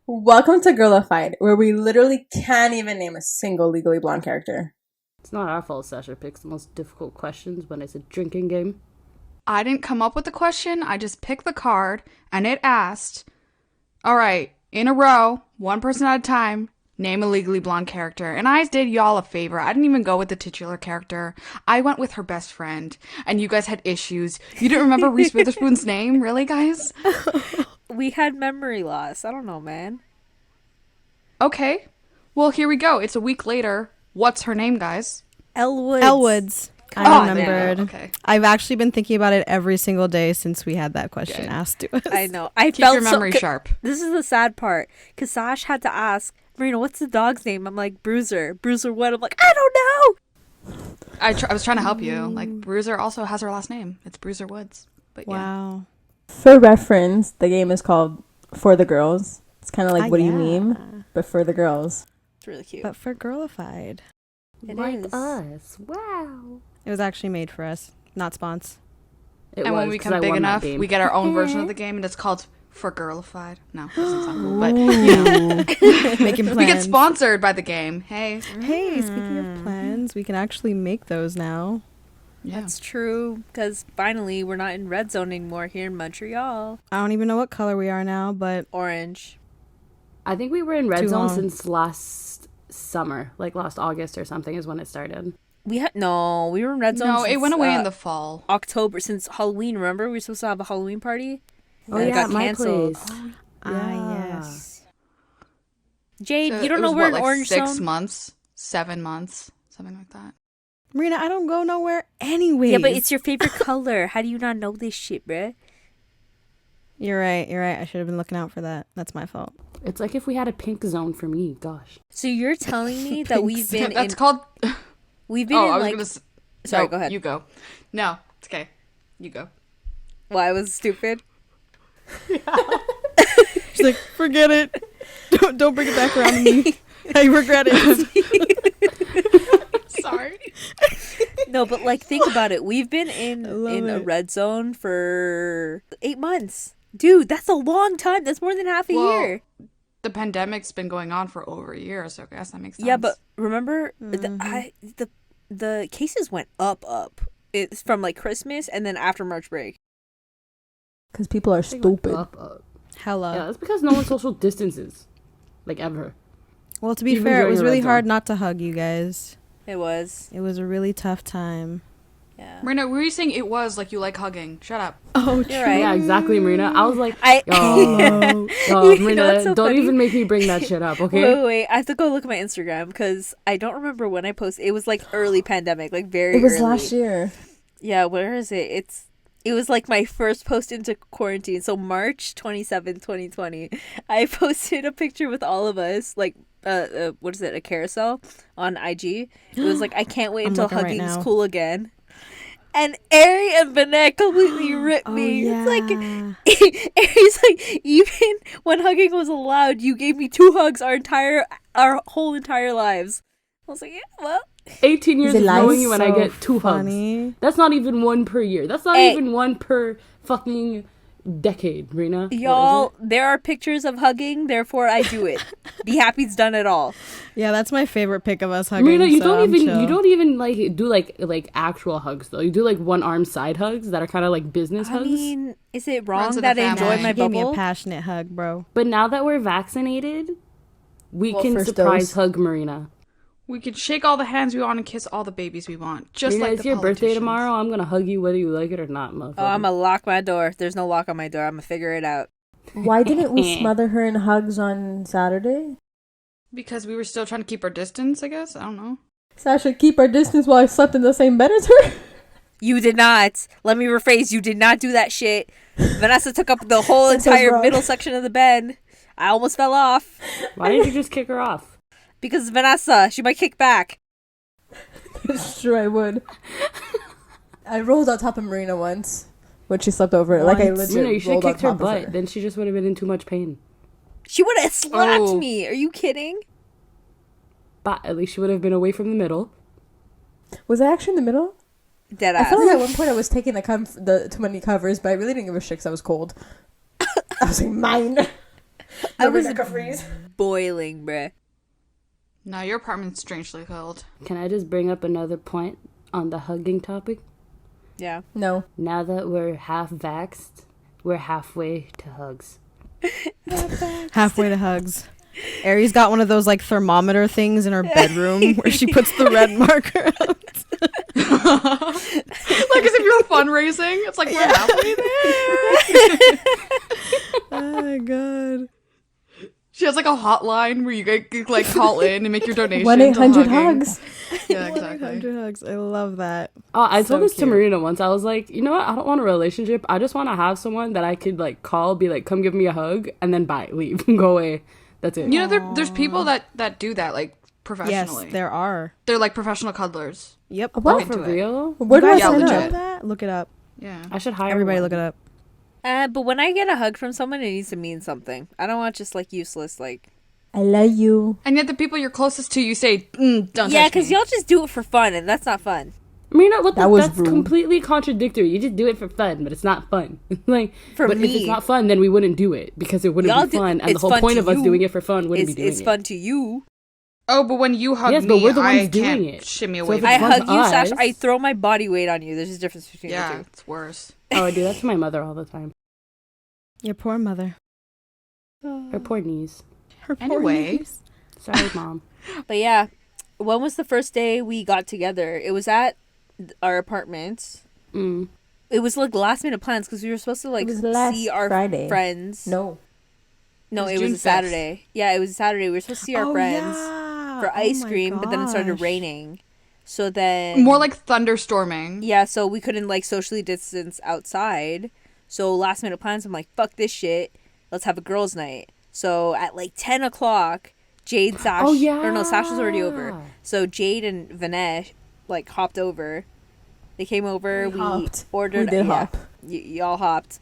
Welcome to Girlified, where we literally can't even name a single Legally Blonde character. It's not our fault Sasha picks the most difficult questions when it's a drinking game. I didn't come up with the question. I just picked the card, and it asked, all right, in a row, one person at a time, name a Legally Blonde character. And I did y'all a favor. I didn't even go with the titular character. I went with her best friend, and you guys had issues. You didn't remember Reese Witherspoon's name? Really, guys? We had memory loss. I don't know, man. Okay. Well, here we go. It's a week later. What's her name, guys? Elwoods. I Oh, remembered. okay. I've actually been thinking about it every single day since we had that question Good. asked to us. I know. I Keep felt your memory sharp. This is the sad part. Because Sash had to ask, Marina, what's the dog's name? I'm like, Bruiser. Bruiser what? I'm like, I don't know. I was trying to help you. Like, Bruiser also has her last name. It's Bruiser Woods. But yeah. Wow. For reference, the game is called For the Girls. It's kind of like What Do You Yeah. Meme, but for the girls. It's really cute. But for Girlified. It Like is. us. Wow. It was actually made for us, not spons. It And was, when we 'cause become I big won that enough, game. we get our own version of the game, and it's called For Girlified. No, it doesn't sound cool. But, you know. Making plans. We get sponsored by the game. Hey. Hey, speaking of plans, we can actually make those now. Yeah. That's true. Because finally, we're not in red zone anymore here in Montreal. I don't even know what color we are now, but Orange. I think we were in red Too zone long. since last summer, like last August or something is when it started. We were in red zone. No, it since, went away in the fall. October, since Halloween. Remember, we were supposed to have a Halloween party. Oh And it yeah, got my canceled. place. yes. Jade, So you don't it know was, we're what, in like orange 6 zone. months, 7 months, something like that. Marina, I don't go nowhere anyway. Yeah, but it's your favorite color. How do you not know this shit, bruh? You're right. I should have been looking out for that. That's my fault. It's like if we had a pink zone for me. Gosh. So you're telling me that we've been That's in called. we've been Oh, in I was like gonna. Sorry, No, go ahead. You go. No, it's okay. You go. Well, I was stupid. She's like, forget it. Don't bring it back around to me. I regret it. Sorry. No, but like think about it. We've been in love a it. red zone for 8 months. Dude, that's a long time. That's more than half a year. The pandemic's been going on for over a year, so I guess that makes sense. Yeah, but remember the cases went up. It's from like Christmas and then after March break. Because people are stupid. Up. Hella. Yeah, that's because no one social distances, like ever. Well, to be Even fair, it during was the really red hard zone. not to hug you guys. It was. It was a really tough time. Yeah. Marina, were you saying it was like you like hugging? Shut up. Oh, You're right. Yeah, exactly, Marina. I was like, I yo, You know Marina, what's so don't funny? even make me bring that shit up, okay? Wait. I have to go look at my Instagram because I don't remember when I posted. It was like early pandemic, like very It was early. last year. Yeah, where is it? It was like my first post into quarantine. So March 27th, 2020. I posted a picture with all of us, like what is it, a carousel on IG. It was like, I can't wait I'm until looking right hugging's now. cool again. And Ari and Benet completely ripped Oh, me. yeah. It's like Ari's like, even when hugging was allowed, you gave me 2 hugs our whole entire lives. I was like, yeah, well, 18 years Is of it knowing lies? you and I So get 2 funny. hugs. That's not even 1 per year. That's not Hey. even 1 per fucking decade, Marina. What is y'all, it? there are pictures of hugging, therefore I do it. Be happy's done it all. Yeah, that's my favorite pic of us hugging. Marina, you so don't I'm even chill. like do like actual hugs though. You do like one arm side hugs that are kind of like business I hugs. mean, is it wrong Runs in that the I enjoy family. my She gave me a bubble? passionate hug, bro. But now that we're vaccinated, we Well, can first surprise dose. hug Marina. We could shake all the hands we want and kiss all the babies we want. Just Marina, like it's the your birthday politicians. tomorrow. I'm gonna hug you whether you like it or not, motherfucker. Oh, I'm gonna lock my door. There's no lock on my door. I'm gonna figure it out. Why didn't we smother her in hugs on Saturday? Because we were still trying to keep our distance, I guess. I don't know. Sasha, keep our distance while I slept in the same bed as her? You did not. Let me rephrase. You did not do that shit. Vanessa took up the whole That sounds entire wrong. middle section of the bed. I almost fell off. Why didn't you just kick her off? Because Vanessa, she might kick back. Sure, I would. I rolled on top of Marina once when she slept over. Like, I Once? legit Marina, you should have rolled on kicked her top of butt. her. Then she just would have been in too much pain. She would have slapped Oh. me. Are you kidding? But at least she would have been away from the middle. Was I actually in the middle? Dead I ass. felt like at one point I was taking the too many covers, but I really didn't give a shit because I was cold. I was like, mine. I was boiling, bruh. No, your apartment's strangely cold. Can I just bring up another point on the hugging topic? Yeah. No. Now that we're half-vaxxed, we're halfway to hugs. Halfway to hugs. Aries got one of those like thermometer things in her bedroom where she puts the red marker out. Like as if you're fundraising. It's like, we're halfway there. Oh my god. She has like a hotline where you can like call in and make your donation. 1-800 to hugging. hugs. Yeah, exactly. 100 hugs. I love that. Oh, I So told this to cute. Marina once. I was like, you know what? I don't want a relationship. I just want to have someone that I could like call, be like, come give me a hug, and then bye, leave, go away. That's it. You know, there's people that do that like professionally. Yes, there are. They're like professional cuddlers. Yep. What, into for it. real? Where do I Yeah, sign legit. up? Know that? Look it up. Yeah. I should hire Everybody one. look it up. But when I get a hug from someone, it needs to mean something. I don't want just like useless, like. I love you. And yet the people you're closest to, you say, don't Yeah, touch me. because y'all just do it for fun, and that's not fun. Marina, what That was that's rude. completely contradictory. You just do it for fun, but it's not fun. Like, For but if me. it's not fun, then we wouldn't do it because it wouldn't Y'all be do- fun, and the it's whole fun point to of us you. doing it for fun wouldn't be doing It's it. fun to you. Oh, but when you hug Yes, me, but we're the I ones doing can't it. shimmy So away if from it's I fun hug to you, Sash. us- I throw my body weight on you. There's a difference between Yeah, the two. it's worse. Oh, I do that to my mother all the time. Your poor mother. Her poor knees. Her poor Anyway. knees. Sorry, mom. But yeah, when was the first day we got together? It was at our apartment. Mm. It was like last minute plans because we were supposed to like It was last see our Friday. friends. No. No, It it was was June a 5th. Saturday. Yeah, it was a Saturday. We were supposed to see our friends for ice cream, but then it started gosh. raining. So then More like thunderstorming. yeah, so we couldn't like socially distance outside. So last minute plans, I'm like, fuck this shit. Let's have a girls' night. So at like 10 o'clock, Jade, Sash, Oh, yeah. or no, Sash was already over. So Jade and Vinesh like hopped over. They came over. We hopped. ordered. We did yeah, hop. y'all hopped.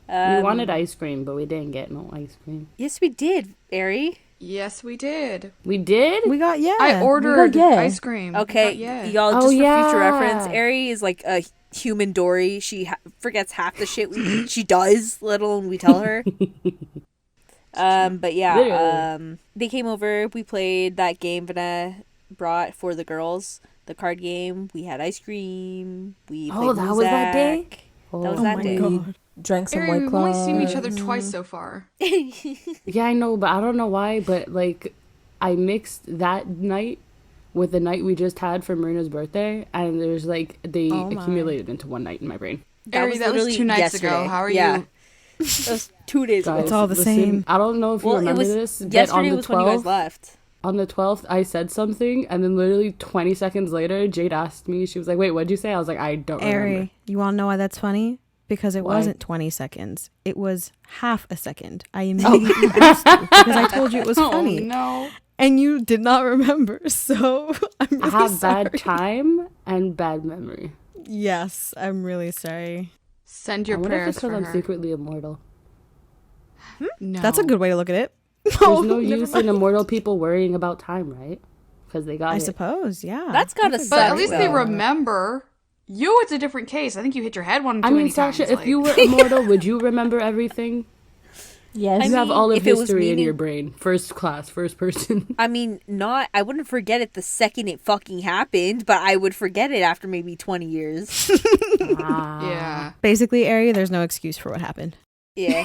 We wanted ice cream, but we didn't get no ice cream. Yes, we did, Ari. Yes, we did. We did? We got I ordered yeah. ice cream. Okay, Yeah. y'all. Oh, Just for yeah. future reference, Ari is like a human Dory. She forgets half the shit she does, let alone we tell her. But yeah, Literally. they came over. We played that game Vanna brought for the girls, the card game. We had ice cream. We played Oh, that was that day? Muzak. Oh, That was Oh that my day. god. Drank some Ari, White we've only Claws. seen each other twice so far. Yeah, I know, but I don't know why, but like I mixed that night with the night we just had for Marina's birthday, and there's like they Oh my. accumulated into one night in my brain. Ari, that was literally 2 nights yesterday. ago. How are Yeah. you? That was 2 days ago. Guys, It's all the listen, same. I don't know if you Well, it remember was this, but on yesterday the was when you guys 12th, left. on the 12th, I said something, and then literally 20 seconds later, Jade asked me, she was like, "Wait, what'd you say?" I was like, "I don't remember." Ari, you want to know why that's funny? Because it Why? wasn't 20 seconds. It was half a second. I immediately asked you because I told you it was funny. Oh, no. And you did not remember. So I'm really I have sorry. bad time and bad memory. Yes, I'm really sorry. Send I your wonder if prayers it's for because I'm her. secretly immortal. No. That's a good way to look at it. There's Oh, no never use mind. in immortal people worrying about time, right? Because they got I it. suppose, yeah. That's gotta a suck, But at least they though. remember. You, it's a different case. I think you hit your head one too I mean, many Sasha, times. if like- you were immortal, would you remember everything? Yes. You have all of if it was history in meaning- your brain. First class, first person. I mean, I wouldn't forget it the second it fucking happened, but I would forget it after maybe 20 years. Yeah. Basically, Ari, there's no excuse for what happened. Yeah.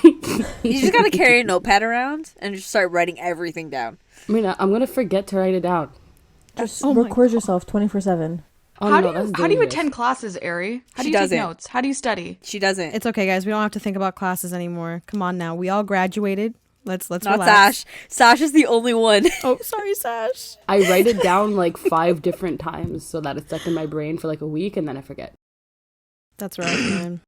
You just gotta carry a notepad around and just start writing everything down. I mean, I'm going to forget to write it down. Just Oh my record yourself 24/7. Oh, How no, do you that's dangerous. attend classes, Ari? How do She you take doesn't. notes? How do you study? She doesn't. It's okay, guys. We don't have to think about classes anymore. Come on now. We all graduated. Let's Not relax. Sash. Sash is the only one. Oh, sorry, Sash. I write it down like 5 different times so that it's stuck in my brain for like a week and then I forget. That's right, man.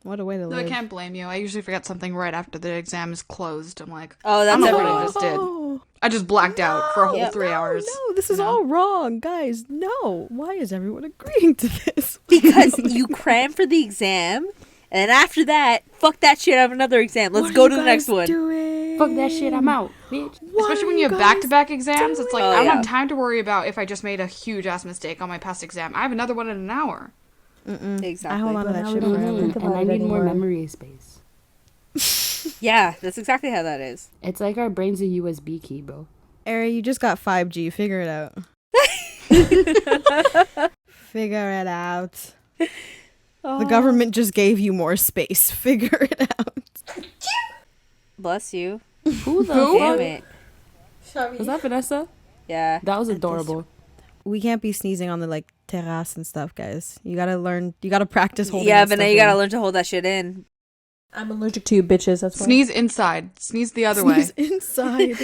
What a way to No, I live. can't blame you. I usually forget something right after the exam is closed. I'm like, Oh, that's I don't know what everyone. I just did. Oh, I just blacked out for a whole Yep. 3 hours. no, this is No. all wrong, guys. No. Why is everyone agreeing to this? Because you cram for the exam, and then after that, fuck that shit, I have another exam. Let's What go are to you the next guys one. doing? Fuck that shit, I'm out, bitch. What Especially are when you have guys back-to-back exams, it's like, doing? I don't Oh, have yeah. time to worry about if I just made a huge-ass mistake on my past exam. I have another one in an hour. Mm-mm. Exactly. I hold on to But that now shit we don't forever. think about And I it need more anymore. memory space. Yeah, that's exactly how that is. It's like our brain's a USB key, bro. Ari, you just got 5G. Figure it out. Figure it out. The government just gave you more space. Figure it out. Bless you. Who the Damn fuck? it. Was that Vanessa? Yeah. That was adorable. We can't be sneezing on the like terrace and stuff, guys. You gotta learn. You gotta practice holding. Yeah, that but now stuff you gotta in. learn to hold that shit in. I'm allergic to you bitches. That's why. Sneeze inside. Sneeze the other Sneeze way. inside.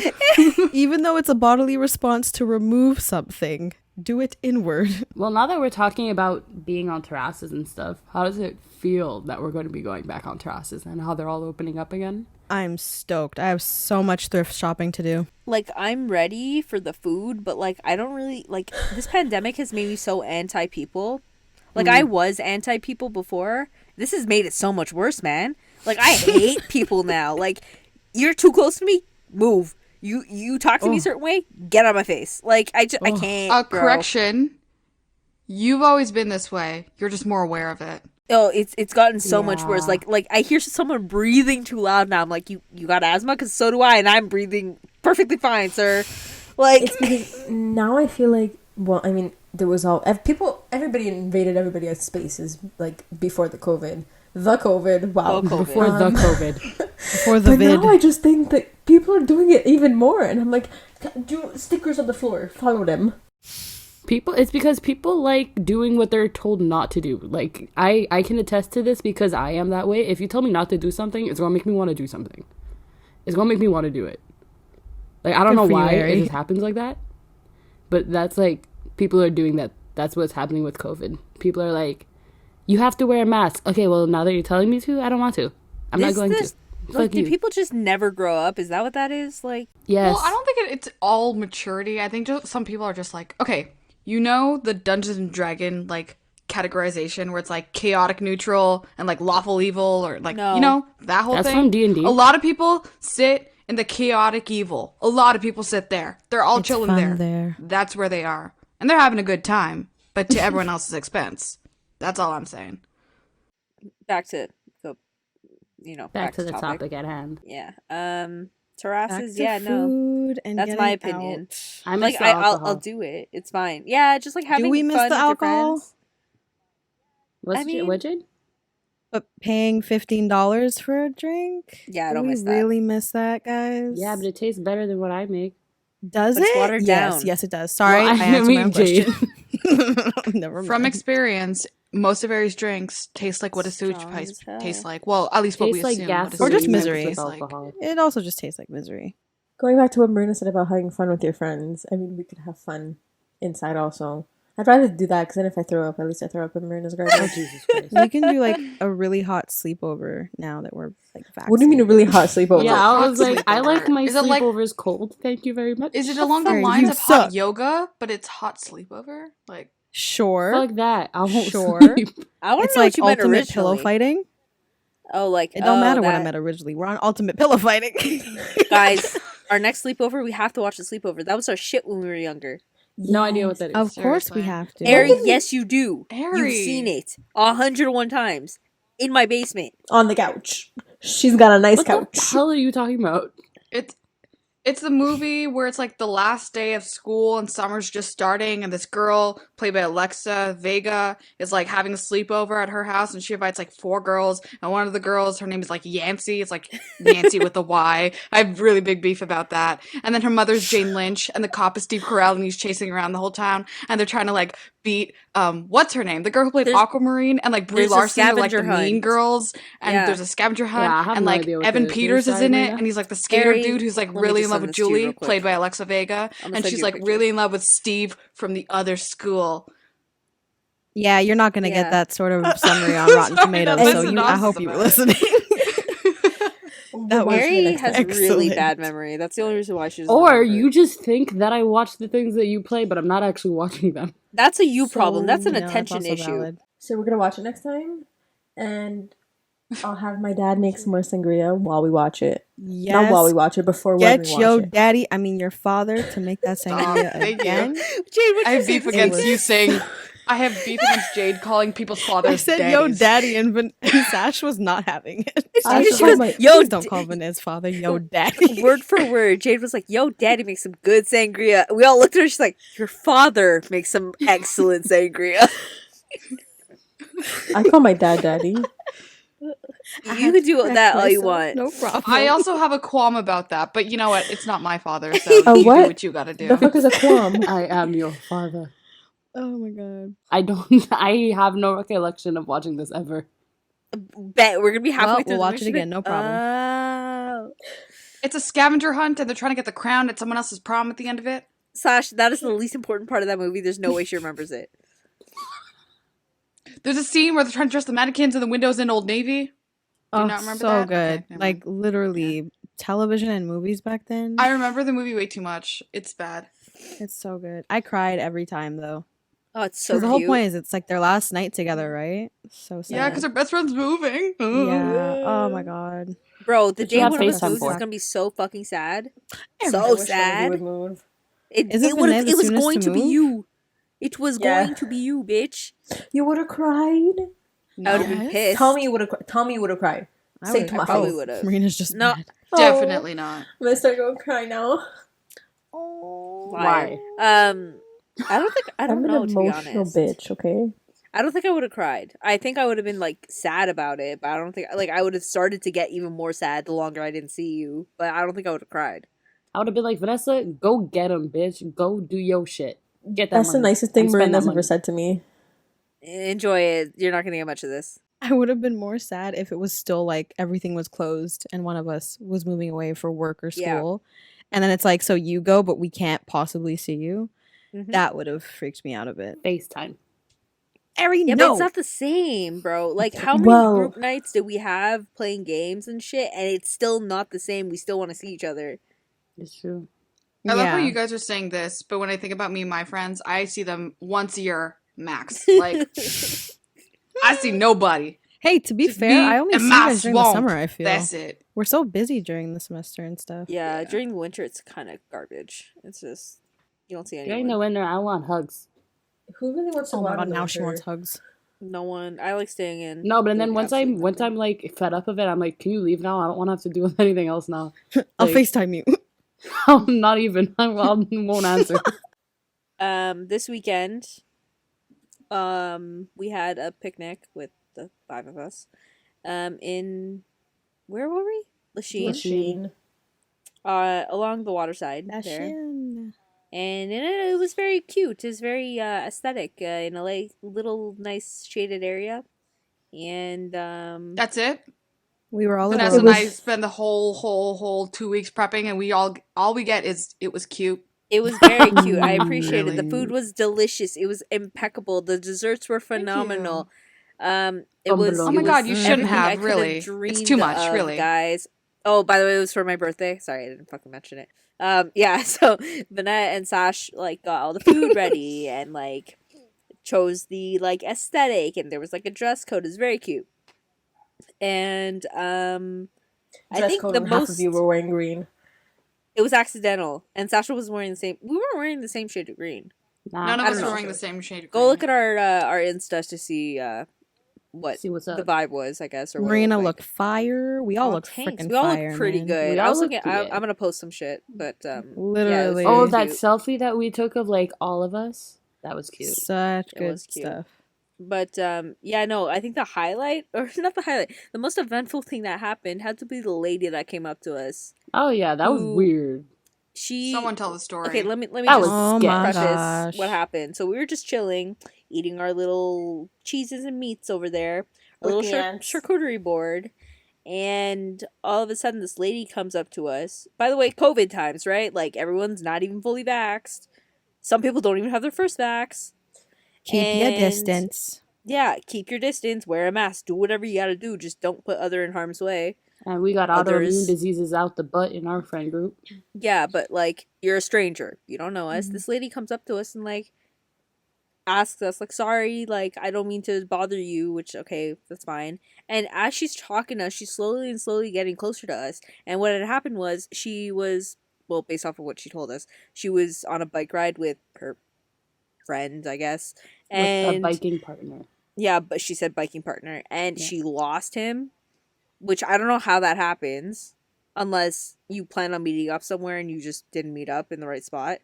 Even though it's a bodily response to remove something, do it inward. Well, now that we're talking about being on terraces and stuff, how does it feel that we're going to be going back on terraces and how they're all opening up again? I'm stoked. I have so much thrift shopping to do. Like, I'm ready for the food, but like, I don't really like. This pandemic has made me so anti people. Like, I was anti people before. This has made it so much worse, man. Like, I hate people now. Like, you're too close to me. Move. You talk to me a certain way. Get out of my face. Like, I can't. Bro. Correction. You've always been this way. You're just more aware of it. Oh, it's gotten so much worse. Yeah. Like I hear someone breathing too loud now. I'm like, you got asthma? Because so do I, and I'm breathing perfectly fine, sir. Like, It's because now I feel like, well, I mean, there was everybody invaded everybody else's spaces, like, before the COVID. Wow. Oh, COVID. Before the COVID. Before the But vid. now I just think that people are doing it even more, and I'm like, do stickers on the floor, follow them. It's because people like doing what they're told not to do. Like, I can attest to this because I am that way. If you tell me not to do something, it's going to make me want to do something. It's going to make me want to do it. Like, I don't know Good for you, why it Ari. just happens like that. But that's like, people are doing that. That's what's happening with COVID. People are like, you have to wear a mask. Okay, well, now that you're telling me to, I don't want to. I'm not going to. Like, Fuck do you. people just never grow up? Is that what that is? Like, Yes. Well, I don't think it's all maturity. I think just some people are just like, okay, you know the Dungeons and Dragon like categorization where it's like chaotic neutral and like lawful evil, or like, No. you know, that whole That's thing. from D&D. A lot of people sit in the chaotic evil. A lot of people sit there. They're all It's chilling fun there. there. That's where they are. And they're having a good time, but to everyone else's expense. That's all I'm saying. back to the, Back to the topic at hand. Yeah. Back Terraces. to Yeah. No. food and That's my getting opinion. out. I miss Like, the I'll alcohol. do it. It's fine. Yeah, just like having we miss fun the with your alcohol? friends. What's I mean- what, Jade? But paying $15 for a drink? Yeah, I Do don't we miss that. really miss that, guys? Yeah, but it tastes better than what I make. Does But it's it? watered yes, down. yes, it does. Sorry, Well, I answered my own Jade. question. Never From mind. experience, most of Aries drinks taste like what a sewage Strong pipe as hell. tastes like. Well, at least what we Tastes like assume. gas what a Or just sewage pipe misery. tastes like. Alcohol. It also just tastes like misery. Going back to what Marina said about having fun with your friends, I mean, we could have fun inside also. I'd rather do that, because then if I throw up, at least I throw up in Marina's Oh, garden. Jesus Christ. We can do like a really hot sleepover now that we're like vaccinated. What do you mean a really hot sleepover? Yeah, I was Hot like, I like sleepover. my Is it like- sleepovers cold. Thank you very much. Is it along the Sorry, lines you of hot suck. yoga, but it's hot sleepover? Like, Sure. Fuck that. I won't Sure. sleep. I want It's to know like what you meant ultimate originally. pillow fighting. Oh, like It don't matter what I that- meant originally. We're on ultimate pillow fighting. Guys, our next sleepover, we have to watch the sleepover. That was our shit when we were younger. No idea what that is. Of course we Seriously. have to. Ari, yes, you do. Ari. You've seen it 101 times in my basement. On the couch. She's got a nice What couch. the hell are you talking about? it's the movie where it's like the last day of school and summer's just starting, and this girl played by Alexa Vega is like having a sleepover at her house, and she invites like 4 girls, and one of the girls, her name is like Yancey. It's like Nancy with a Y. I have really big beef about that. And then her mother's Jane Lynch, and the cop is Steve Carell, and he's chasing around the whole town, and they're trying to like beat what's her name, the girl who played There's- Aquamarine, and like Brie there's a Larson are like the scavenger mean hunt. girls, and Yeah. there's a scavenger hunt, Yeah, I have and no like idea what Evan that is. Peters is in it, Sorry, and he's like the skater Ari, dude who's like let me really just in love send with this to you Julie, real quick. played by Alexa Vega, I'm gonna and send she's you a like picture. really in love with Steve from the other school. Yeah, you're not going to Yeah. get that sort of summary on Rotten Sorry, Tomatoes, that's so the I hope synopsis you were about it. listening. That was Mary has really excellent. bad memory. That's the only reason why she doesn't Or remember you it. just think that I watch the things that you play, but I'm not actually watching them. That's a you problem. That's an So, yeah, attention also issue. valid. So we're gonna watch it next time, and I'll have my dad make some more sangria while we watch it. Yes. Not while we watch it, before when Get we watch your it. daddy, I mean your father, to make that Stop. sangria Thank you. again. Jade, what'd I you have say beef before against this? you saying I have beef against Jade calling people's fathers I said, daddies. yo, daddy, and Sash was not having it. I She call goes, my- yo, Please don't call Vinay's father, yo, daddy. word for word. Jade was like, yo, daddy makes some good sangria. We all looked at her. She's like, your father makes some excellent sangria. I call my dad daddy. You can do that all you want. No problem. I also have a qualm about that, but you know what? It's not my father, so A you what? do what you gotta do. The fuck is a qualm? I am your father. Oh my god. I have no recollection of watching this ever. Bet we're gonna be halfway Well, through. we'll the watch it mission. again, no problem. Oh. It's a scavenger hunt, and they're trying to get the crown at someone else's prom at the end of it. Sash, that is the least important part of that movie. There's no way she remembers it. There's a scene where they're trying to dress the mannequins in the windows in Old Navy. Do you Oh, not remember so that? good. Okay, never Like, literally, television and movies back then. I remember the movie way too much. It's bad. It's so good. I cried every time, though. Oh, it's so Because cute. the whole point is it's like their last night together, right? So sad. Yeah, because her best friend's moving. Yeah. Oh my god. Bro, the Did you day have one of us FaceTime moves is for? gonna be so fucking sad. I So wish Wendy would sad. move. It Isn't would Vinay the it was soonest going to to be move? you. It was Yeah. going to be you, bitch. You would have cried. I would have been Yes. pissed. Tell me you would have. Tell me you would have cried. Say it to my probably face. would have. Marina's just No. mad. Definitely not. I'm gonna start going cry now. Why? I don't I'm know, an to be emotional honest. bitch. Okay. I don't think I would have cried. I think I would have been like sad about it, but I don't think like I would have started to get even more sad the longer I didn't see you. But I don't think I would have cried. I would have been like, Vanessa, go get him, bitch. Go do your shit. Get that That's the money. nicest thing And spend Marina's that ever money. said to me. Enjoy it. You're not gonna get much of this. I would have been more sad if it was still like everything was closed and one of us was moving away for work or Yeah. school. And then it's like, so you go, but we can't possibly see you. Mhm. That would have freaked me out a bit. FaceTime. Ari, Yeah, no. but it's not the same, bro. Like, how many Well- group nights did we have playing games and shit, and it's still not the same? We still want to see each other. It's true. I love how Yeah. you guys are saying this, but when I think about me and my friends, I see them once a year max. Like, I see nobody. Hey, to be Just fair, me I only and see you my guys during the swamp. summer, I feel. That's it. We're so busy during the semester and stuff. Yeah, during the winter, it's kind of garbage. It's just you don't see anyone. During the winter, I want hugs. Who really wants to Oh go my out god, in the now she winter? wants hugs. No one. I like staying in. No, but then doing once absolutely I'm nothing. like fed up of it, I'm like, can you leave now? I don't want to have to do anything else now. I'll Like- FaceTime you. I'm not even. I won't answer. This weekend, we had a picnic with the 5 of us. In where were we? Lachine. Machine. Along the waterside there. Fashion. And it was very cute. It was very aesthetic in a little nice shaded area. And That's it. We were all Vanessa It and was- I spend the whole 2 weeks prepping, and all we get is it was cute. it was very cute. I appreciated it. The Really? food was delicious. It was impeccable. The desserts were phenomenal. It was. Oh Oh my it god, was you shouldn't everything I have, could really. It's dreamed too much, of, really. guys. Oh, by the way, it was for my birthday. Sorry, I didn't fucking mention it. Yeah, so Vanette and Sash like got all the food ready and like chose the like aesthetic, and there was like a dress code. It was very cute. And I Dress think code the and half most of you were wearing green. it was accidental, and Sasha was wearing the same. We weren't wearing the same shade of green. Nah, None of I us don't were know. wearing the same shade of Go green. look at our Insta to see what see what's up. the vibe was, I guess. Or what it Marina looked like. looked fire. We all Oh, look thanks. freaking We all fire. look pretty man. good. We I all was look looking. good. I'm gonna post some shit, but Literally. Oh, very that cute. selfie that we took of like all of us. That was cute. Such It good was cute. stuff. But yeah, no, I think the highlight, or not the highlight, the most eventful thing that happened had to be the lady that came up to us. Oh yeah, that was Ooh. weird. She Someone tell the story. Okay, let me That just was Oh my sketch. preface gosh. what happened. So we were just chilling, eating our little cheeses and meats over there, a With little the ants. charcuterie board, and all of a sudden this lady comes up to us. By the way, COVID times, right? Like everyone's not even fully vaxxed. Some people don't even have their first vax. Keep your And- distance. Yeah, keep your distance, wear a mask, do whatever you gotta do. Just don't put other in harm's way. And we got Others- autoimmune diseases out the butt in our friend group. Yeah, but like you're a stranger. You don't know us. Mhm. This lady comes up to us and like asks us like, sorry, like I don't mean to bother you, which okay, that's fine. And as she's talking to us, she's slowly getting closer to us. And what had happened was she was, well, based off of what she told us, she was on a bike ride with her friend, I guess. With a And biking partner. yeah, but she said biking partner, and Yeah. she lost him, which I don't know how that happens unless you plan on meeting up somewhere and you just didn't meet up in the right spot.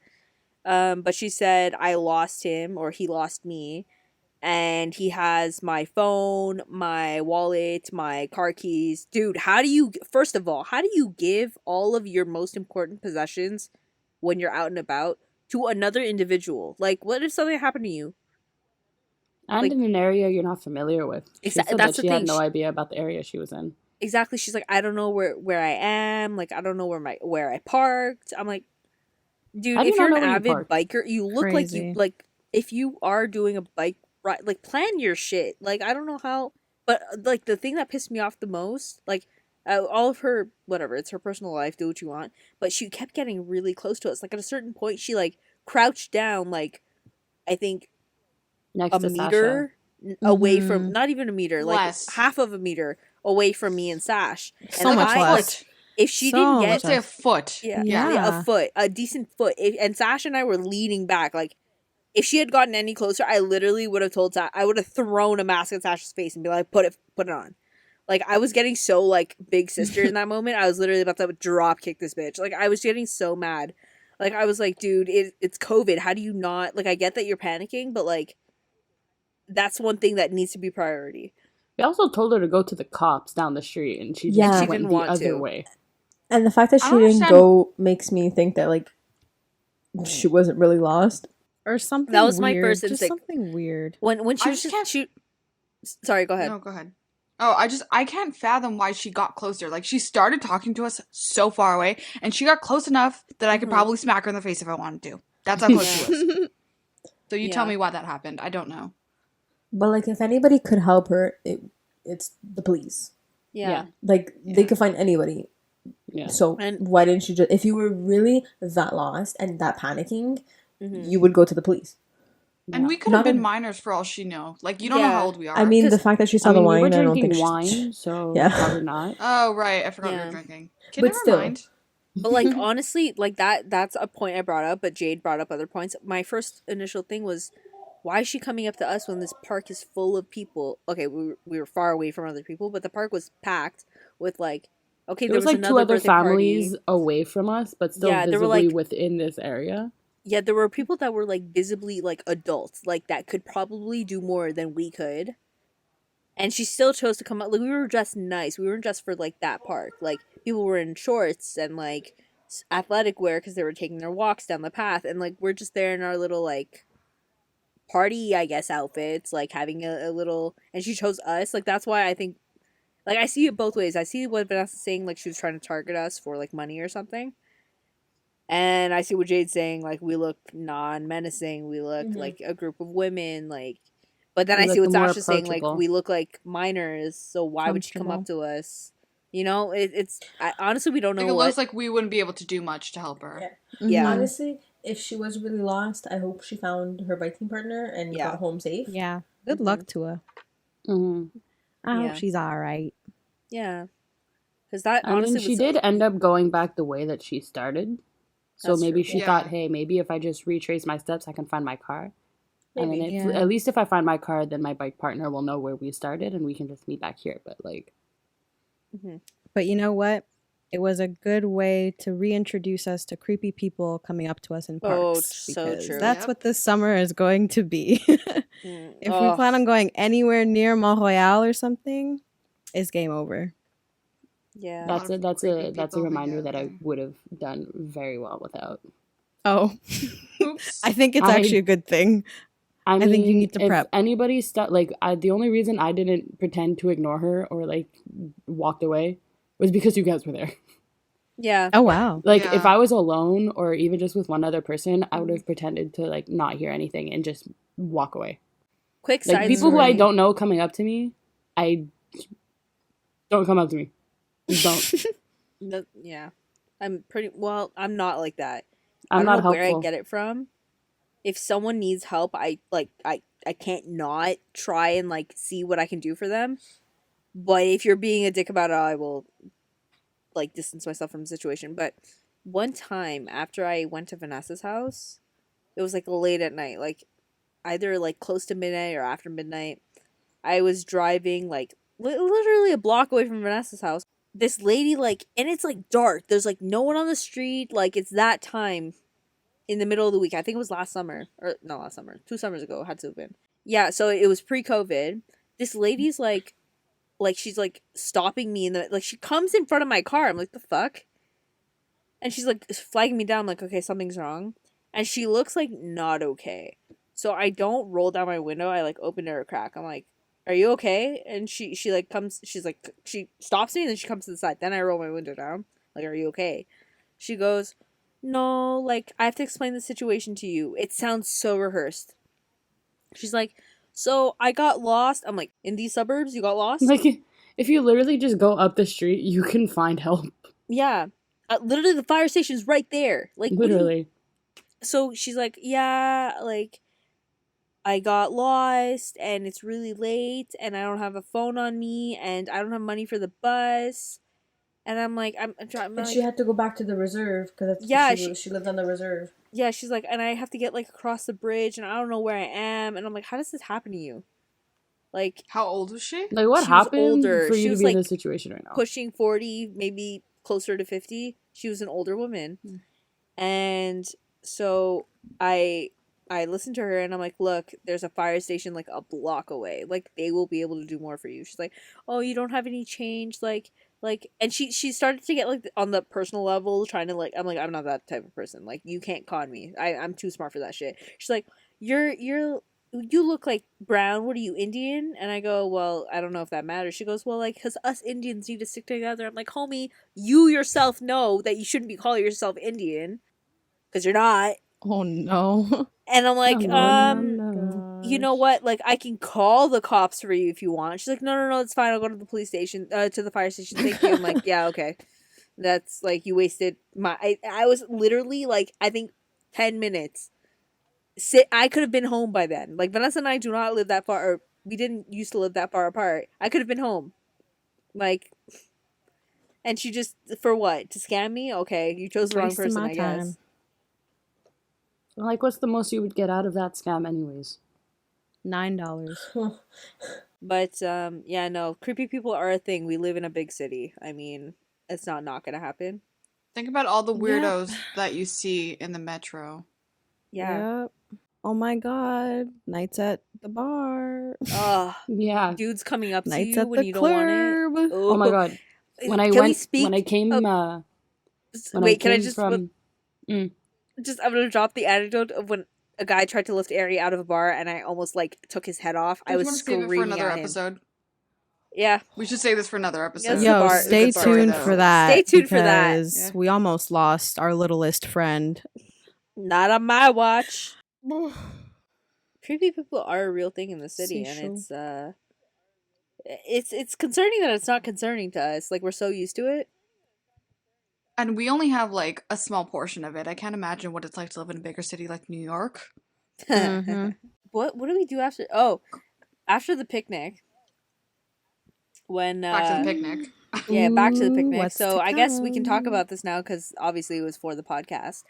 But she said I lost him or he lost me, and he has my phone, my wallet, my car keys. Dude, how do you, first of all, how do you give all of your most important possessions when you're out and about to another individual? Like, what if something happened to you? And Like, in an area you're not familiar with. She said that's that the she had thing. no idea about the area she was in. Exactly. She's like, I don't know where I am. Like, I don't know where I parked. I'm like, dude, How do you if not you're know an where you avid parked? biker, you look like you Crazy. like if you are doing a bike ride, like plan your shit. Like, I don't know how, but like the thing that pissed me off the most, like all of her whatever, it's her personal life, do what you want, but she kept getting really close to us. Like at a certain point, she like crouched down, like I think Next a to Sasha. meter away from, Mhm. not even a meter, like Less. half of a meter away from me and Sash. And So much like a less. foot. if she So didn't much get Let's say a less. foot. yeah, Yeah. a Yeah. foot, a decent foot. And Sash and I were leaning back. Like, if she had gotten any closer, I literally would have told Sash. I would have thrown a mask at Sash's face and be like, "Put it on." Like, I was getting so like big sister in that moment. I was literally about to drop kick this bitch. Like, I was getting so mad. Like, I was like, "Dude, it's COVID. How do you not like? I get that you're panicking, but like, that's one thing that needs to be priority." We also told her to go to the cops down the street, and she just Yeah. She went didn't the want other to. way. And the fact that I she don't didn't understand. go makes me think that like she wasn't really lost. Or something That was my weird. first Just instinct. something weird. When she I was just just can't. sorry, go ahead. No, go ahead. Oh, I can't fathom why she got closer. Like she started talking to us so far away, and she got close enough that I could Mhm. probably smack her in the face if I wanted to. That's how close she was. Yeah. So you tell Yeah. me why that happened. I don't know. But like if anybody could help her, it's the police. Yeah. Like they Yeah. could find anybody. Yeah. So And why didn't you just, if you were really that lost and that panicking, mhm. you would go to the police. And Yeah. we could have Not been a- minors for all she knew. Like you don't know how Yeah. old we are. I mean, the 'Cause- fact that she saw I the mean, we were wine, I don't drinking think wine, so Yeah. probably not. Oh right, I forgot we Yeah. were drinking. Okay, But never still. mind. But like honestly, like that's a point I brought up, but Jade brought up other points. My first initial thing was, why is she coming up to us when this park is full of people? Okay, we were far away from other people, but the park was packed with like, okay, There was like two another other birthday families party. away from us, but still Yeah, there were visibly like within this area. yeah, there were people that were like visibly like adults, like that could probably do more than we could. And she still chose to come out. Like we were dressed nice. We weren't dressed for like that park. Like people were in shorts and like athletic wear because they were taking their walks down the path, and like we're just there in our little like party, I guess, outfits, like having a little. And she chose us. Like that's why I think, like I see it both ways. I see what Vanessa's saying, like she was trying to target us for like money or something. And I see what Jade's saying, like we look non-menacing. We look Mhm. like a group of women, like. But then We I see look what more Sasha's saying, like approachable. we look like minors, so why would she come up to us? You know, honestly we don't Like know it what. looks like we wouldn't be able to do much to help her. Yeah. Honestly, if she was really lost, I hope she found her biking partner and Yeah. got home safe. Yeah. Good Mhm. luck to her. Mm-hmm. I hope Yeah. she's all right. Yeah, because that I mean, honestly she was did end up going back the way that she started. So That's maybe true. she Yeah. thought, hey, maybe if I just retrace my steps, I can find my car. And then Maybe. if, Yeah. at least if I find my car, then my bike partner will know where we started and we can just meet back here. But like, But you know what? It was a good way to reintroduce us to creepy people coming up to us in Oh, parks. so because true. that's Yep. what this summer is going to be. If we Oh, plan on going anywhere near Mont Royal or something, it's game over. yeah, that's of a that's creepy a that's a people reminder hang out that I there. would have done very well without. Oh, Oops. I think it's I- actually a good thing. I think you mean, need to if prep. anybody the only reason I didn't pretend to ignore her or like walked away was because you guys were there. yeah. Oh, wow. Like if Yeah. I was alone or even just with one other person, I would have pretended to like not hear anything and just walk away. Quick Like side people who I story. don't know coming up to me, I don't come up to me. Just don't. Yeah, I'm pretty well. I'm not like that. I'm I don't not know where I helpful. get it from. If someone needs help, I can't not try and like see what I can do for them. But if you're being a dick about it, I will like distance myself from the situation. But one time after I went to Vanessa's house, it was like late at night. Like either like close to midnight or after midnight. I was driving like literally a block away from Vanessa's house. This lady like, and it's like dark. There's like no one on the street. Like it's that time in the middle of the week. I think it was last summer, or not last summer, 2 summers ago. Had to have been. Yeah, so it was pre-COVID. This lady's like she's like stopping me, and like she comes in front of my car. I'm like, the fuck? And she's like flagging me down. I'm like, okay, something's wrong. And she looks like not okay. So I don't roll down my window. I like open her a crack. I'm like, are you okay? And she like comes. She's like, she stops me, and then she comes to the side. Then I roll my window down. Like, are you okay? She goes, no, like I have to explain the situation to you. It sounds so rehearsed. She's like, so I got lost. I'm like, in these suburbs, you got lost? Like, if you literally just go up the street, you can find help. Yeah. Literally, the fire station's right there. Like, Literally. So she's like, yeah, like, I got lost, and it's really late, and I don't have a phone on me, and I don't have money for the bus. And I'm like, I'm trying. And she had to go back to the reserve because she lived on the reserve. Yeah, she's like, and I have to get like across the bridge, and I don't know where I am. And I'm like, how does this happen to you? Like, How old was she? Like, what she was happened older. for She you to was, be in like, this situation right now? pushing 40, maybe closer to 50. She was an older woman. And so I listened to her, and I'm like, look, there's a fire station like a block away. Like, they will be able to do more for you. She's like, oh, you don't have any change, like, and she started to get like on the personal level, trying to like, I'm like, I'm not that type of person. Like, you can't con me. I'm too smart for that shit. She's like, you look like brown. What are you, Indian? And I go, well, I don't know if that matters. She goes, well, like, because us Indians need to stick together. I'm like, homie, you yourself know that you shouldn't be calling yourself Indian because you're not. Oh no. And I'm like, no. you know what? Like, I can call the cops for you if you want. She's like, no, it's fine. I'll go to the police station, to the fire station. Thank you. I'm like, yeah, okay. That's like, you wasted I was literally like, I think 10 minutes. I could have been home by then. Like, Vanessa and I do not live that far, or we didn't used to live that far apart. I could have been home. Like, and she just, for what? To scam me? Okay, you chose the wrong Wasting person, my I guess. time. Like, what's the most you would get out of that scam anyways? $9. But, yeah, no, creepy people are a thing. We live in a big city. I mean, it's not gonna happen. Think about all the weirdos that you see in the metro. Yeah. Yep. Oh my god. Nights at the bar. Ugh. Yeah. Dudes coming up to Nights you at when the you don't want it. club. Oh my god. When I came I'm gonna drop the anecdote of when a guy tried to lift Ari out of a bar, and I almost like took his head off. I was want to save it for screaming another at him. episode. Yeah, We should save this for another episode. Yes, Yo, bar- stay it's a tuned bar, for though. that. Stay tuned for that. because Yeah. we almost lost our littlest friend. not on my watch. Creepy people are a real thing in the city, and it's concerning that it's not concerning to us. Like, we're so used to it. And we only have like a small portion of it. I can't imagine what it's like to live in a bigger city like New York. Mhm. What do we do after? Oh, after the picnic. When Back to the picnic. Yeah, back to the Ooh, picnic. what's So to I guess we can talk come? about this now because obviously it was for the podcast.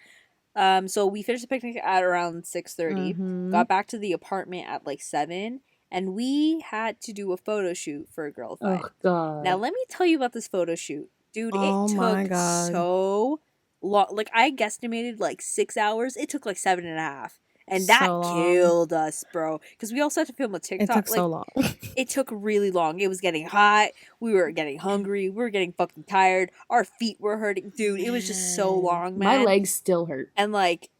So we finished the picnic at around 6:30. Mhm. Got back to the apartment at like 7, and we had to do a photo shoot for a girl fight. Oh god. Now let me tell you about this photo shoot, dude. Oh It my took God. so long. Like, I guesstimated like 6 hours. It took like 7.5. And that So long. killed us, bro. Because we also had to film a It TikTok. took like, so long. it took really long. It was getting hot. We were getting hungry. We were getting fucking tired. Our feet were hurting. Dude, it was just so long, man. My legs still hurt. And like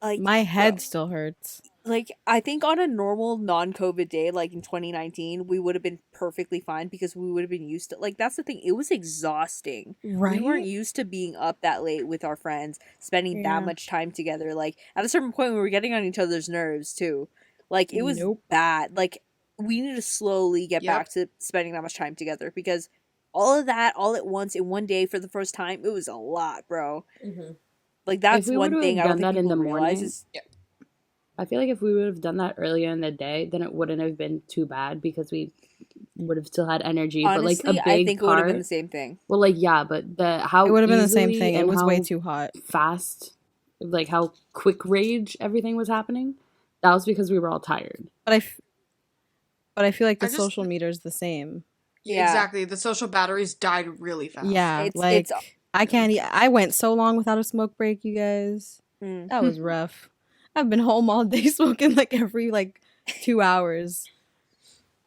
My head still hurts. like, I think on a normal non-COVID day, like in 2019, we would have been perfectly fine because we would have been used to, like, that's the thing. It was exhausting. Right? We weren't used to being up that late with our friends, spending Yeah. that much time together. Like, at a certain point, we were getting on each other's nerves, too. Like, it was Nope. bad. Like, we need to slowly get Yep. back to spending that much time together because all of that, all at once, in one day for the first time, it was a lot, bro. Mm-hmm. Like, that's we one would've thing I don't done think that in people the realize morning, is... I feel like if we would have done that earlier in the day, then it wouldn't have been too bad because we would have still had energy. Honestly, but like a big I think it would have been part- the same thing. Well, like yeah, but how It would have been the same easily thing. It and was way how too hot. fast, like how quick rage everything was happening. that was because we were all tired. But I feel like the I just- social meter is the same. Yeah. Exactly. The social batteries died really fast. Yeah, It's- I can't. I went so long without a smoke break, you guys. Mm. That was rough. I've been home all day smoking like every 2 hours.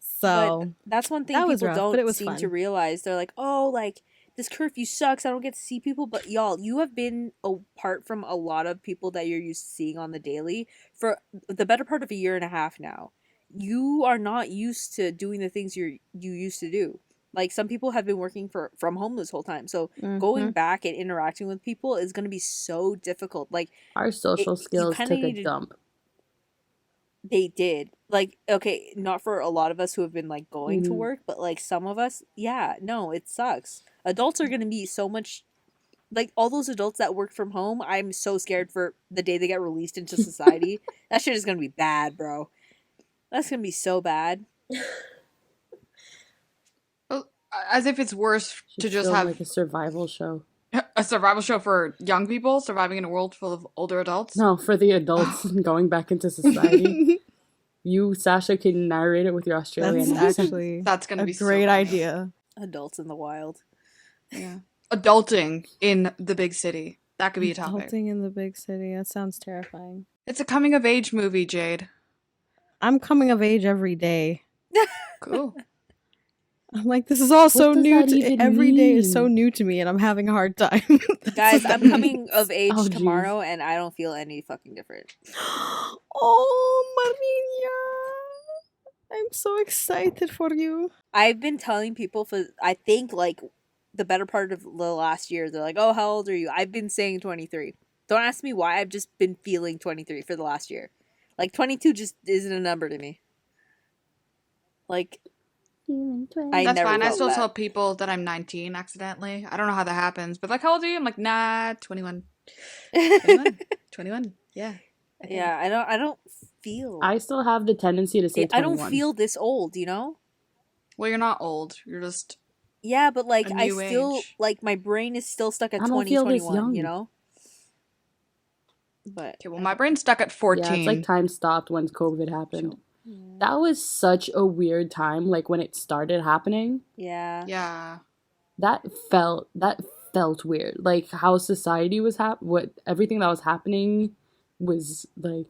So But that's one thing that people was rough, but it don't was seem fun. to realize. They're like, oh, like, this curfew sucks. I don't get to see people. But y'all, you have been apart from a lot of people that you're used to seeing on the daily for the better part of a year and a half now. You are not used to doing the things you used to do. Like, some people have been working from home this whole time. So going back and interacting with people is going to be so difficult. Like, Our social you skills kinda took a need to- dump. they did. Like, okay, not for a lot of us who have been like going to Mhm. work, but like some of us, yeah, no, it sucks. Adults are gonna be so much like all those adults that work from home. I'm so scared for the day they get released into society. That shit is gonna be bad, bro. That's gonna be so bad. Well, as if it's worse to Should just film, have like a survival show. a survival show for young people surviving in a world full of older adults. No, for the adults going back into society. You, Sasha, can narrate it with your Australian that's accent. actually That's gonna a be so great funny. idea. Adults in the wild. Yeah. Adulting in the big city. That could be a topic. Adulting in the big city. That sounds terrifying. It's a coming of age movie, Jade. I'm coming of age every day. Cool. I'm like, this is all so does new that to even every day is so mean? new to me, and I'm having a hard time. That's Guys, what that I'm coming means. of age Oh, jeez. tomorrow and I don't feel any fucking different. Oh, Maria, I'm so excited for you. I've been telling people for I think like the better part of the last year, they're like, "Oh, how old are you?" I've been saying 23. Don't ask me why. I've just been feeling 23 for the last year. Like 22 just isn't a number to me. Like I That's never fine. I felt still that. tell people that I'm 19 accidentally. I don't know how that happens, but like, how old are you? I'm like, nah, 21. 21. 21. Yeah. Okay. Yeah, I don't feel I still have the tendency to say I 21. don't feel this old, you know? Well, you're not old. You're just. Yeah, but like A I new still age. like my brain is still stuck at I don't feel this 2021, you young. know? But Okay, well, my brain's stuck at 14. Yeah, it's like time stopped when COVID happened. So- That was such a weird time, like when it started happening. yeah. Yeah. That felt weird. Like how society was what everything that was happening was like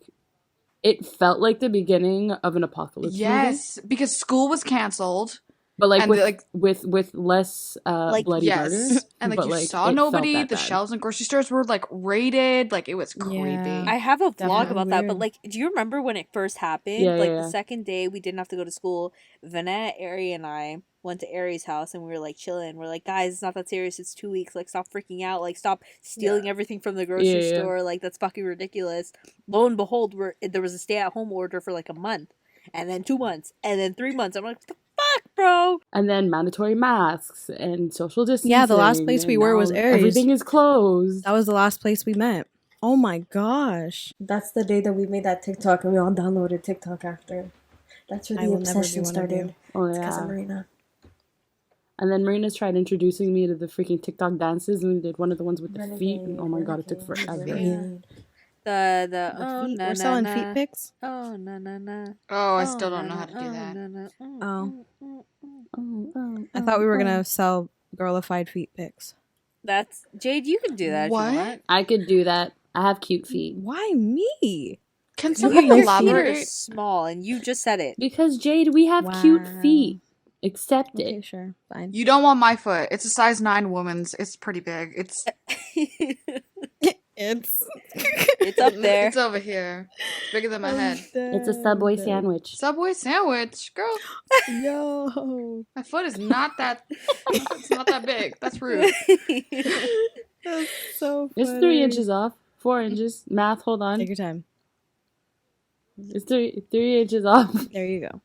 it felt like the beginning of an apocalypse movie. Yes, because school was canceled. But like And, with like- with less Like, bloody Yes. murder. And like but, you it saw felt nobody. that The bad. shelves in grocery stores were like raided. Like it was creepy. Yeah. I have a vlog Definitely about that, but weird. like, do you remember when it first happened? Yeah, Like yeah, the yeah. second day we didn't have to go to school, Vanette, Ari, and I went to Ari's house and we were like chilling. We're like, guys, it's not that serious. It's 2 weeks. Like, stop freaking out. Like, stop stealing everything from the grocery Yeah, yeah. store. Like, that's fucking ridiculous. Lo and behold, there was a stay-at-home order for like a month, and then 2 months, and then 3 months. I'm like, what the fuck, bro? And then mandatory masks and social distancing. Yeah, the last place we and were was now Aries. Everything is closed. That was the last place we met. Oh my gosh. That's the day that we made that TikTok and we all downloaded TikTok after. That's where I the will never be obsession one of started. you. Oh Because of yeah. Marina. And then Marina's tried introducing me to the freaking TikTok dances, and we did one of the ones with the feet. And Renegade, oh my god, it took renegade, forever. renegade. The The oh feet. na We're na selling na. feet pics. Oh na na na. Oh, I Oh, still don't na, know how to na, do oh, that. na, na, Oh. Oh, I thought we were gonna sell girlified feet pics. That's Jade. You can do that. If What? you want. I could do that. I have cute feet. Why me? Can Your somebody feet are elaborate? small, and you just said it. Because Jade, we have cute Wow. feet. Accept Okay, it. sure, fine. You don't want my foot. It's a size 9 woman's. It's pretty big. It's It's It's up there. It's over here. It's bigger than my head. It's a Subway sandwich. Subway sandwich, girl. Yo, My foot is not that. It's not that big. That's rude. that's so funny. It's 3 inches off. 4 inches. Math, hold on. Take your time. It's three inches off. There you go.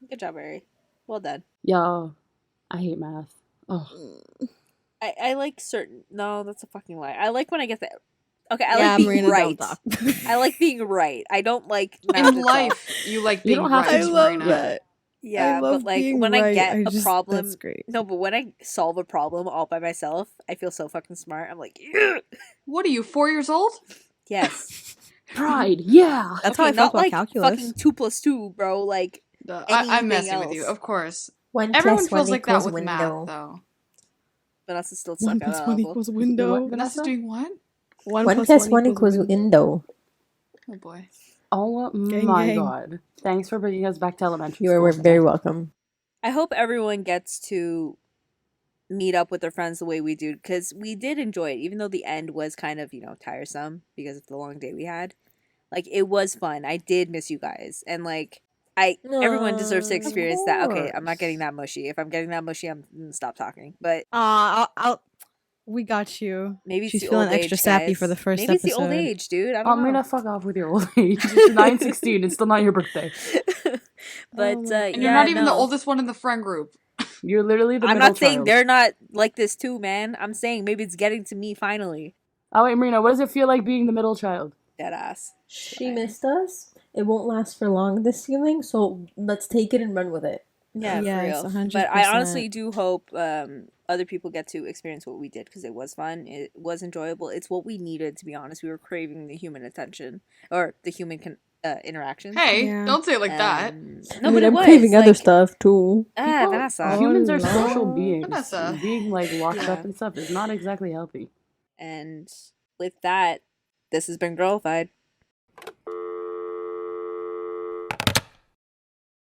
Good job, Ari. Well done. Yo, I hate math. Oh, I like certain. No, that's a fucking lie. I like when I get that. Okay, I Yeah, like being Marina, right. don't talk. I like being right. I don't like math In itself. life, you like You being don't have right, to- I love Marina. that. Yeah, I love but like being when I right. get a just- problem, That's great. no, but when I solve a problem all by myself, I feel so fucking smart. I'm like, "Yeah." What are you, 4 years old? Yes. Pride, yeah. That's how I felt not about like calculus. fucking 2 plus 2, bro. Like I'm anything messing with you, else. of course. 1 Everyone plus 1 feels like that equals with window. math, though. Vanessa still One stuck at plus that one level. equals What, window. Vanessa's doing what? 1 plus 1 equals window. Oh boy. Oh Gang, my gang. god. Thanks for bringing us back to elementary You school. are very welcome. I hope everyone gets to meet up with their friends the way we do, because we did enjoy it, even though the end was kind of, tiresome because of the long day we had. Like, it was fun. I did miss you guys. And, like, everyone deserves to experience that. Okay, I'm not getting that mushy. If I'm getting that mushy, I'm going to stop talking. But We got you. maybe it's She's the feeling old extra age, sappy guys. for the first maybe it's the episode. old age, dude. I I'm don't know. gonna fuck off with your old age. It's 9/16. It's still not your birthday. But, And you're not even the oldest one in the friend group. You're literally the I'm middle not saying child. they're not like this too, man. I'm saying maybe it's getting to me finally. Oh wait, Marina, what does it feel like being the middle child? Deadass. She missed us. It won't last for long, this feeling, so let's take it and run with it. Yeah, Yes, for real. 100%. But I honestly do hope other people get to experience what we did, because it was fun. It was enjoyable. It's what we needed, to be honest. We were craving the human attention or the human interactions. Hey, Yeah. don't say it like that. No, but it I'm was craving other like, stuff too. Vanessa. Humans are Lord. social beings. Vanessa. Being like locked Yeah. up and stuff is not exactly healthy. And with that, this has been Girlified.